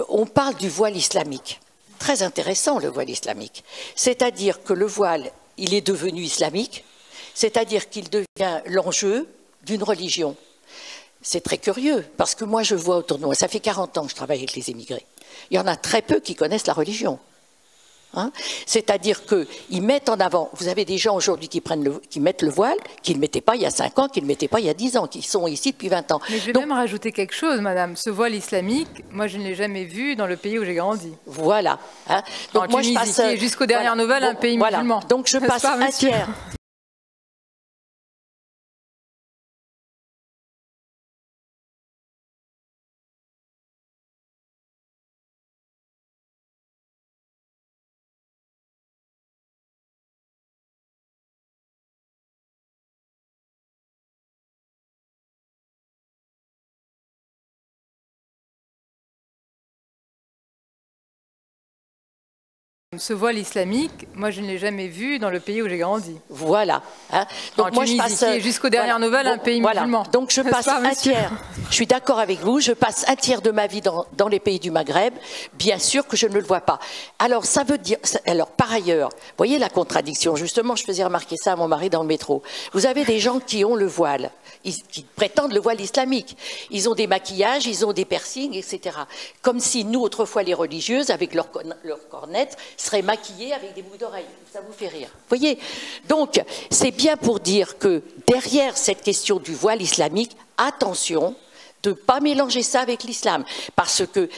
on parle du voile islamique. Très intéressant, le voile islamique. C'est-à-dire que le voile, il est devenu islamique, c'est-à-dire qu'il devient l'enjeu d'une religion. C'est très curieux, parce que moi, je vois autour de moi, ça fait 40 ans que je travaille avec les émigrés. Il y en a très peu qui connaissent la religion. Hein, c'est-à-dire qu'ils mettent en avant, vous avez des gens aujourd'hui qui mettent le voile, qui ne le mettaient pas il y a 5 ans, qui ne le mettaient pas il y a 10 ans, qui sont ici depuis 20 ans. Mais je vais même rajouter quelque chose, madame. Ce voile islamique, moi je ne l'ai jamais vu dans le pays où j'ai grandi. Voilà. Hein. Donc moi Tunisie, je passe jusqu'aux dernières nouvelles, un pays musulman. Donc je passe un tiers. Ce voile islamique, moi je ne l'ai jamais vu dans le pays où j'ai grandi. Voilà. Hein. Donc moi Tunisie, je passe jusqu'aux dernières nouvelles, un pays musulman. Donc je passe un tiers. Je suis d'accord avec vous. Je passe un tiers de ma vie dans les pays du Maghreb. Bien sûr que je ne le vois pas. Alors ça veut dire. Alors par ailleurs, vous voyez la contradiction. Justement, je faisais remarquer ça à mon mari dans le métro. Vous avez des gens qui ont le voile, qui prétendent le voile islamique. Ils ont des maquillages, ils ont des piercings, etc. Comme si nous autrefois les religieuses, avec leurs cornettes, seraient maquillées avec des boucles d'oreilles. Ça vous fait rire. Vous voyez? Donc, c'est bien pour dire que derrière cette question du voile islamique, attention de ne pas mélanger ça avec l'islam. Parce que,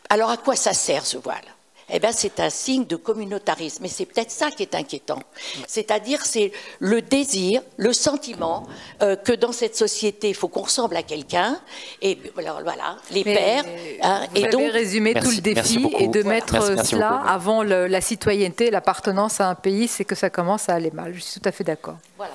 alors à quoi ça sert ce voile? Eh bien, c'est un signe de communautarisme. Et c'est peut-être ça qui est inquiétant. C'est-à-dire, c'est le désir, le sentiment que dans cette société, il faut qu'on ressemble à quelqu'un. Et alors, voilà, les pères. Hein, vous avez résumé tout le défi et de mettre cela avant la citoyenneté, l'appartenance à un pays, c'est que ça commence à aller mal. Je suis tout à fait d'accord. Voilà.